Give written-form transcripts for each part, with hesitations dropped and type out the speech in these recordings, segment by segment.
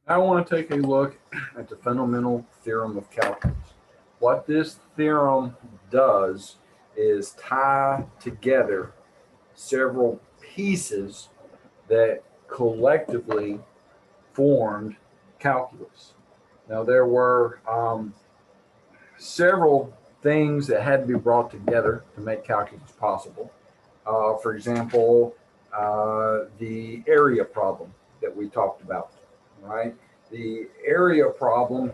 I want to take a look at the fundamental theorem of calculus. What this theorem does is tie together several pieces that collectively formed calculus. Now, there were several things that had to be brought together to make calculus possible. For example, the area problem that we talked about, right? The area problem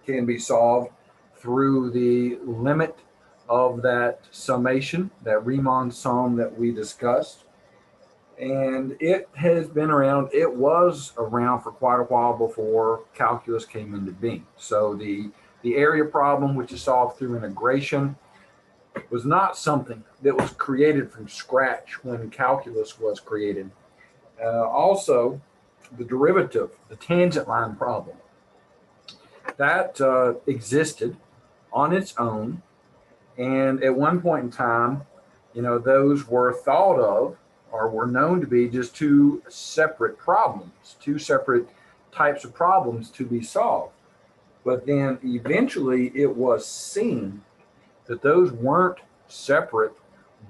can be solved through the limit of that summation, that Riemann sum that we discussed. And it has been around, it was around for quite a while before calculus came into being. So the area problem, which is solved through integration, was not something that was created from scratch when calculus was created. Also, the derivative, the tangent line problem, that existed on its own. And at one point in time, those were thought of or were known to be just two separate problems, two separate types of problems to be solved. But then eventually it was seen that those weren't separate,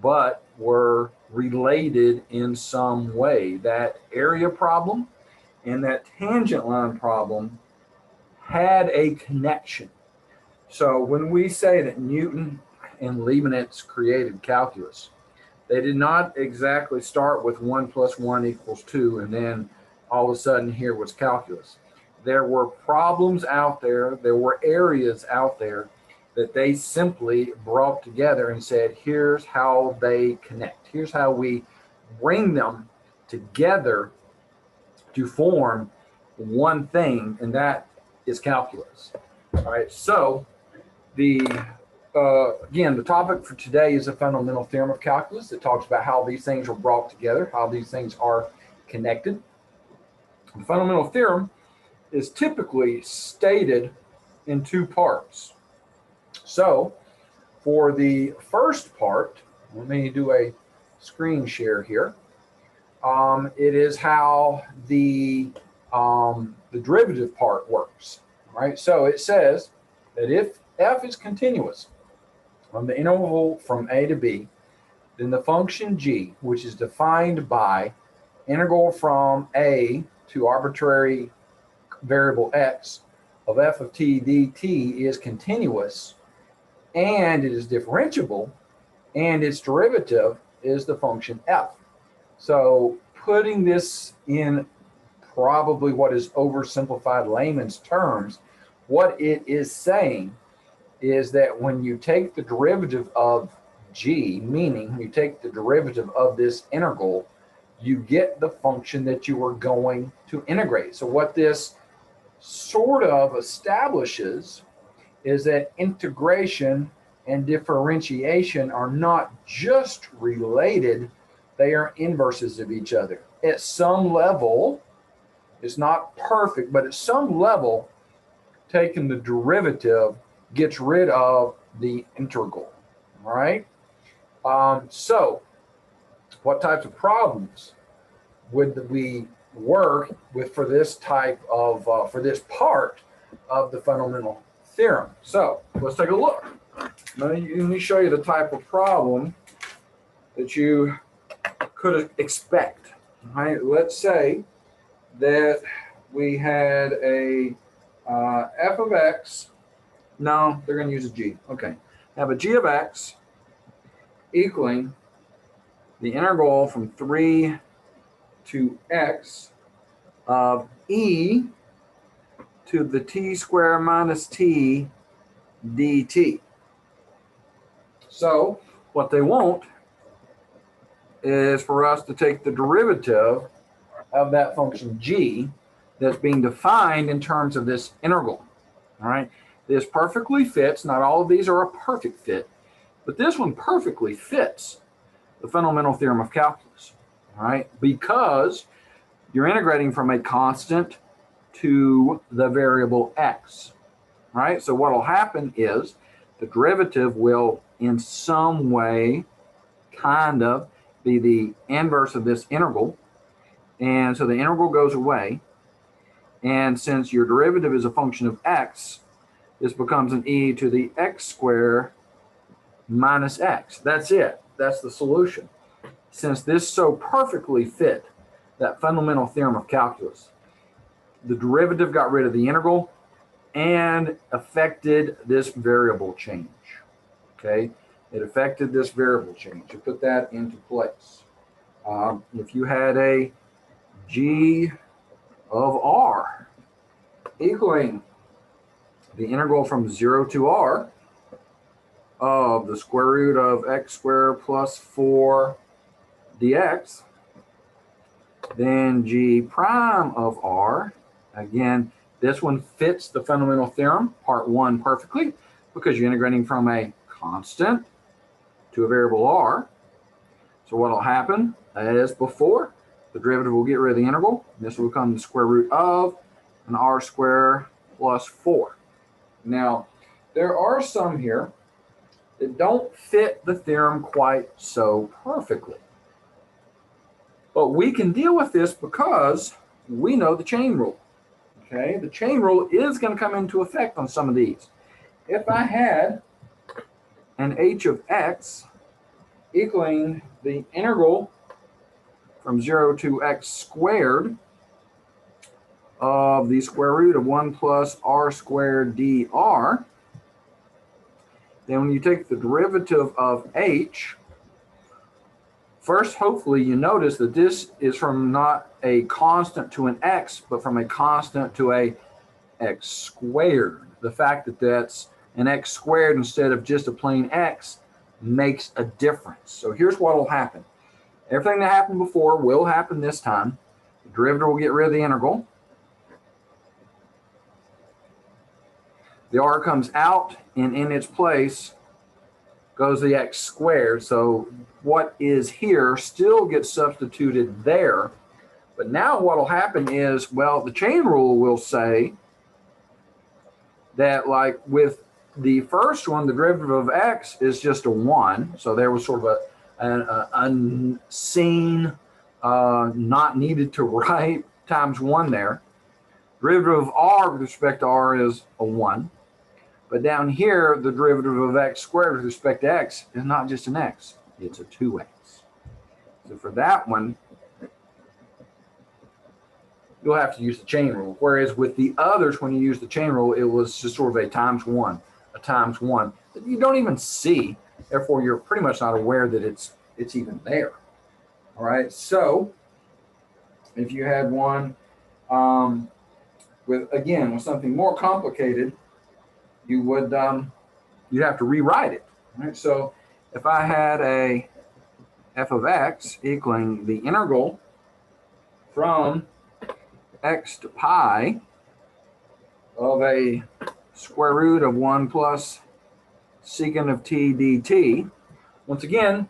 but were related in some way. That area problem and that tangent line problem had a connection. So when we say that Newton and Leibniz created calculus, they did not exactly start with 1 + 1 = 2 and then all of a sudden here was calculus. There were problems out there, there were areas out there that they simply brought together and said, here's how they connect. Here's how we bring them together to form one thing, and that is calculus. All right, so again, the topic for today is a fundamental theorem of calculus that talks about how these things are brought together, how these things are connected. The fundamental theorem is typically stated in two parts. So for the first part, let me do a screen share here. It is how the derivative part works, right? So it says that if f is continuous on the interval from a to b, then the function g, which is defined by integral from a to arbitrary variable x of f of t dt, is continuous, and it is differentiable, and its derivative is the function f. So putting this in probably what is oversimplified layman's terms, what it is saying is that when you take the derivative of g, meaning you take the derivative of this integral, you get the function that you are going to integrate. So what this sort of establishes is that integration and differentiation are not just related, they are inverses of each other. At some level, it's not perfect, but at some level, taking the derivative gets rid of the integral, all right? So what types of problems would we work with for this type of, for this part of the fundamental theorem? So let's take a look. Let me show you the type of problem that you could expect. All right, let's say that we had a f of x. No, they're going to use a g. Okay, have a g of x equaling the integral from 3 to x of e to the t squared minus t dt. So what they want is for us to take the derivative of that function g that's being defined in terms of this integral. All right, this perfectly fits. Not all of these are a perfect fit, but this one perfectly fits the fundamental theorem of calculus. All right, because you're integrating from a constant to the variable x. All right, so what will happen is the derivative will in some way kind of be the inverse of this integral. And so the integral goes away. And since your derivative is a function of x, this becomes an e to the x squared minus x. That's it. That's the solution. Since this so perfectly fit that fundamental theorem of calculus, the derivative got rid of the integral and affected this variable change. Okay, it affected this variable change. You put that into place. If you had a g of r equaling the integral from 0 to r of the square root of x squared plus 4 dx, then g prime of r, again, this one fits the fundamental theorem, part 1, perfectly, because you're integrating from a constant to a variable r. So what will happen, as before, the derivative will get rid of the integral. This will become the square root of an r squared plus 4. Now, there are some here that don't fit the theorem quite so perfectly. But we can deal with this because we know the chain rule. Okay, the chain rule is going to come into effect on some of these. If I had an h of x equaling the integral from 0 to x squared of the square root of 1 plus r squared dr, then when you take the derivative of h, first, hopefully you notice that this is from not a constant to an x, but from a constant to a x squared. The fact that that's an x squared instead of just a plain x makes a difference. So here's what will happen. Everything that happened before will happen this time. The derivative will get rid of the integral. The r comes out, and in its place goes the x squared. So what is here still gets substituted there. But now what will happen is, well, the chain rule will say that, like with the first one, the derivative of x is just a 1. So there was sort of an unseen, not needed to write times 1 there. Derivative of r with respect to r is a 1. But down here, the derivative of x squared with respect to x is not just an x, it's a 2x. So for that one, you'll have to use the chain rule. Whereas with the others, when you use the chain rule, it was just sort of a times 1 that you don't even see. Therefore, you're pretty much not aware that it's even there. All right. So if you had one with something more complicated, you would you'd have to rewrite it. Right? So if I had a f of x equaling the integral from x to pi of a square root of 1 plus secant of t dt, once again,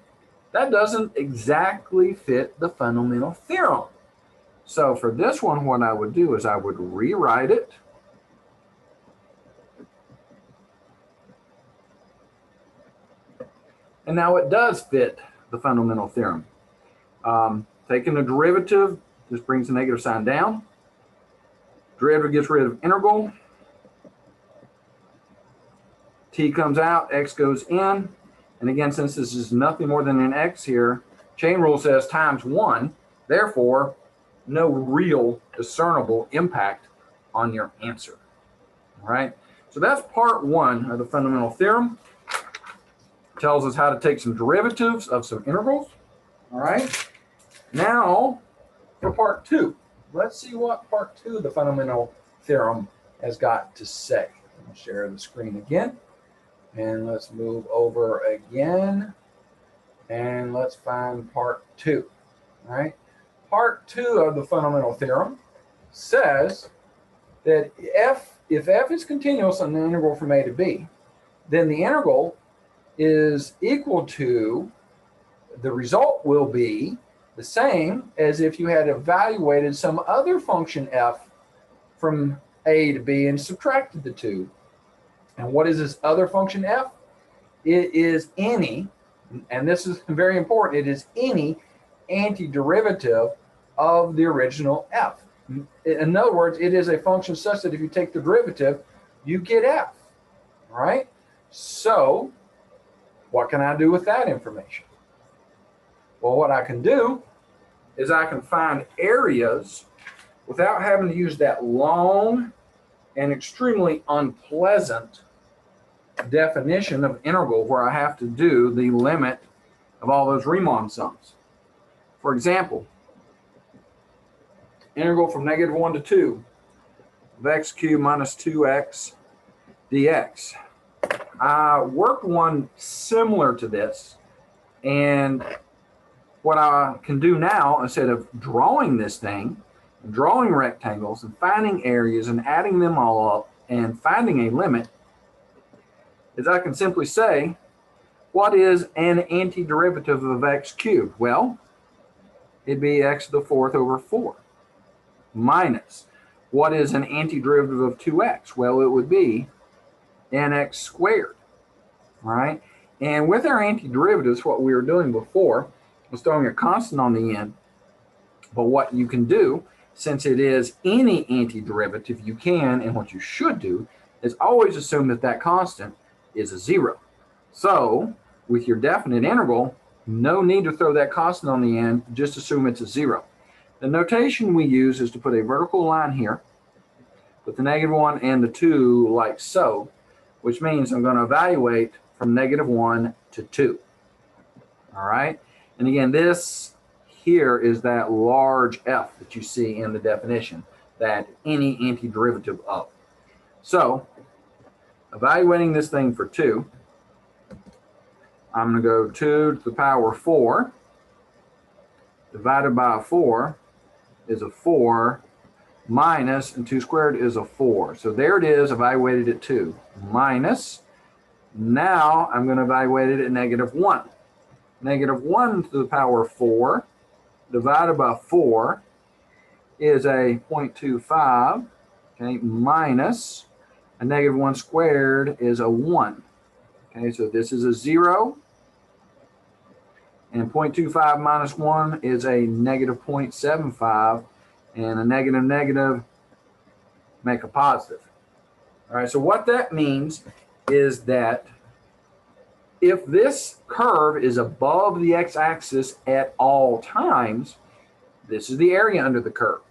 that doesn't exactly fit the fundamental theorem. So for this one, what I would do is I would rewrite it. And now it does fit the fundamental theorem. Taking the derivative, this brings the negative sign down. Derivative gets rid of integral. T comes out, x goes in. And again, since this is nothing more than an x here, chain rule says times 1. Therefore, no real discernible impact on your answer. All right. So that's part 1 of the fundamental theorem. Tells us how to take some derivatives of some integrals. All right. Now for part 2. Let's see what part 2 of the fundamental theorem has got to say. I'll share the screen again. And let's move over again. And let's find part 2. All right. Part 2 of the fundamental theorem says that if f is continuous on the integral from a to b, then the integral is equal to, the result will be the same as if you had evaluated some other function f from a to b and subtracted the 2. And what is this other function f? It is any, and this is very important, it is any antiderivative of the original f. In other words, it is a function such that if you take the derivative, you get f, right? So what can I do with that information? Well, what I can do is I can find areas without having to use that long and extremely unpleasant definition of integral where I have to do the limit of all those Riemann sums. For example, integral from -1 to 2 of x cubed minus 2x dx. I worked one similar to this, and what I can do now, instead of drawing this thing, drawing rectangles and finding areas and adding them all up and finding a limit, is I can simply say, what is an antiderivative of x cubed? Well, it'd be x to the 4th over 4 minus, what is an antiderivative of 2x? Well, it would be nx squared, right? And with our antiderivatives, what we were doing before was throwing a constant on the end. But what you can do, since it is any antiderivative, you can, and what you should do, is always assume that that constant is a 0. So with your definite integral, no need to throw that constant on the end, just assume it's a 0. The notation we use is to put a vertical line here, put the -1 and the 2 like so, which means I'm going to evaluate from -1 to 2. All right. And again, this here is that large F that you see in the definition, that any antiderivative of. So evaluating this thing for 2, I'm going to go 2 to the power 4 divided by 4 is a 4 minus, and 2 squared is a 4. So there it is, evaluated at 2 minus. Now I'm going to evaluate it at -1. -1 to the power 4 divided by 4 is a 0.25, okay, minus a -1 squared is a 1. Okay, so this is a 0, and 0.25 minus 1 is a -0.75, and a negative make a positive. All right, so what that means is that if this curve is above the x-axis at all times, this is the area under the curve.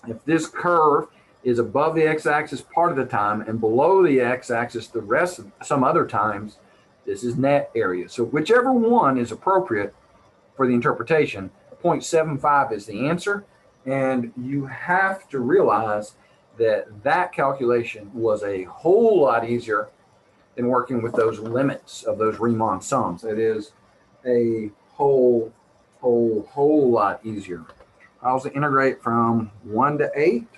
If this curve is above the x-axis part of the time and below the x-axis the rest of some other times, this is net area. So whichever one is appropriate for the interpretation, 0.75 is the answer. And you have to realize that that calculation was a whole lot easier than working with those limits of those Riemann sums. It is a whole lot easier. I also integrate from 1 to 8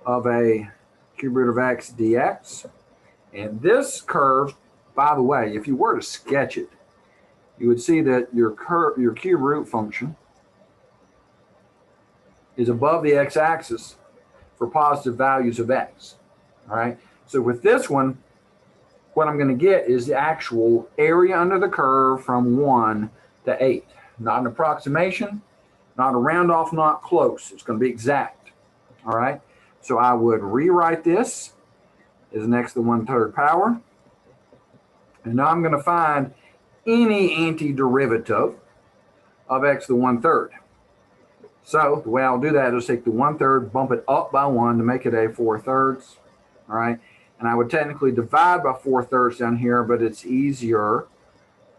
of a cube root of x dx. And this curve, by the way, if you were to sketch it, you would see that your cube root function is above the x-axis for positive values of x. All right. So with this one, what I'm going to get is the actual area under the curve from 1 to 8. Not an approximation, not a round off, not close. It's going to be exact. All right. So I would rewrite this as an x to the 1/3 power. And now I'm going to find any antiderivative of x to the 1/3. So the way I'll do that is take the 1/3, bump it up by 1 to make it a 4/3. All right. And I would technically divide by 4/3 down here, but it's easier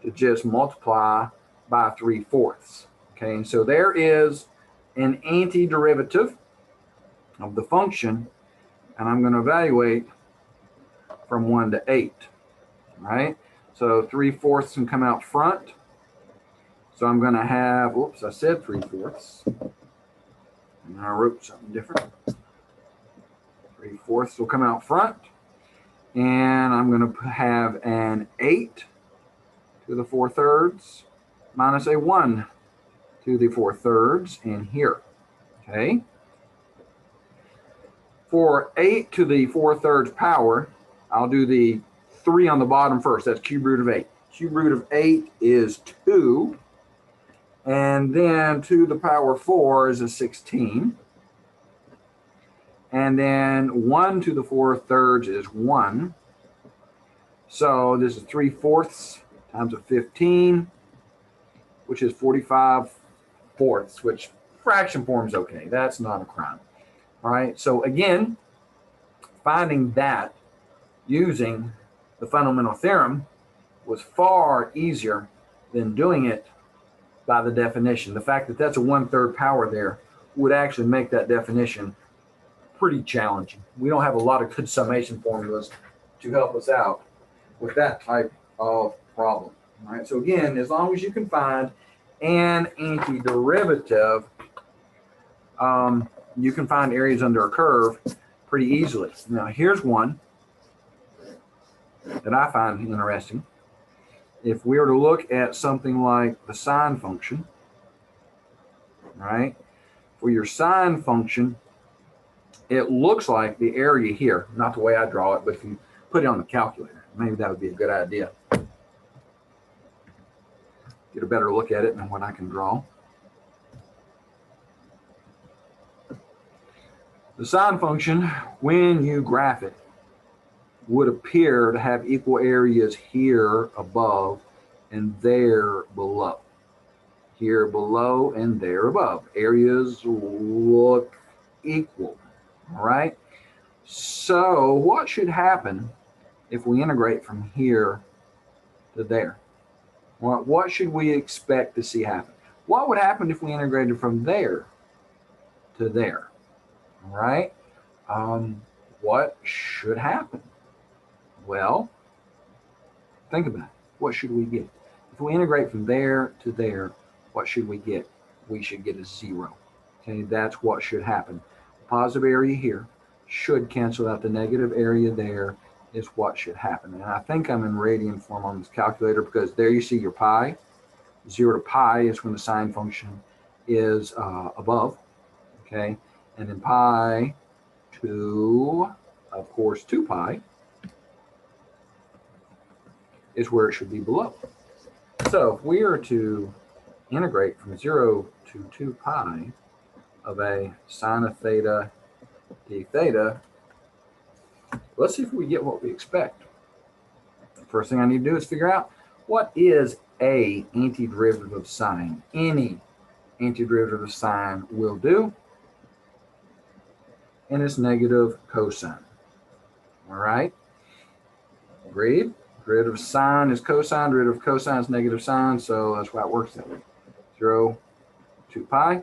to just multiply by 3/4. Okay. And so there is an antiderivative of the function, and I'm going to evaluate from 1 to 8. All right. So 3/4 can come out front. So I'm going to have, whoops, I said 3/4. And I wrote something different. 3/4 will come out front. And I'm going to have an 8 to the 4/3 minus a 1 to the 4/3 in here. Okay. For 8 to the 4/3 power, I'll do the 3 on the bottom first. That's cube root of 8. Cube root of 8 is 2. And then 2 to the power 4 is a 16. And then 1 to the 4/3 is 1. So this is 3/4 times a 15, which is 45/4, which fraction form is okay. That's not a crime. All right. So again, finding that using the fundamental theorem was far easier than doing it by the definition. The fact that that's a 1/3 power there would actually make that definition pretty challenging. We don't have a lot of good summation formulas to help us out with that type of problem. All right. So again, as long as you can find an antiderivative, you can find areas under a curve pretty easily. Now, here's one that I find interesting. If we were to look at something like the sine function, right? For your sine function, it looks like the area here, not the way I draw it, but if you put it on the calculator, maybe that would be a good idea. Get a better look at it than what I can draw. The sine function, when you graph it, would appear to have equal areas here above and there below. Here below and there above. Areas look equal, all right? So what should happen if we integrate from here to there? Well, what should we expect to see happen? What would happen if we integrated from there to there? All right. What should happen? Well, think about it. What should we get? If we integrate from there to there, what should we get? We should get a 0. Okay, that's what should happen. The positive area here should cancel out the negative area there is what should happen. And I think I'm in radian form on this calculator because there you see your pi. 0 to pi is when the sine function is above. Okay, and then pi to, of course, 2 pi is where it should be below. So if we are to integrate from 0 to 2 pi of a sine of theta d theta, let's see if we get what we expect. First thing I need to do is figure out what is a antiderivative of sine. Any antiderivative of sine will do. And it's negative cosine. All right? Agreed? Derivative of sine is cosine. Derivative of cosine is negative sine. So that's why it works that way. 0, 2 pi.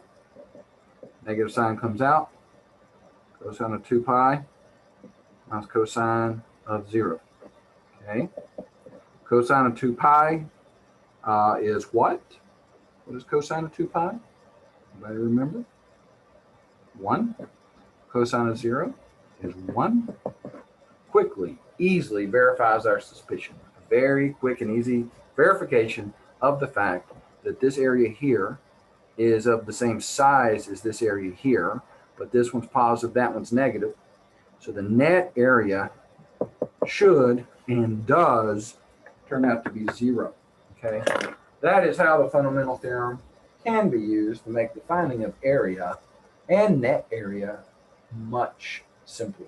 Negative sign comes out. Cosine of 2 pi minus cosine of 0. Okay. Cosine of 2 pi is what? What is cosine of 2 pi? Anybody remember? 1. Cosine of 0 is 1. Quickly, easily verifies our suspicion. A very quick and easy verification of the fact that this area here is of the same size as this area here, but this one's positive, that one's negative. So the net area should and does turn out to be 0. Okay, that is how the fundamental theorem can be used to make the finding of area and net area much simpler.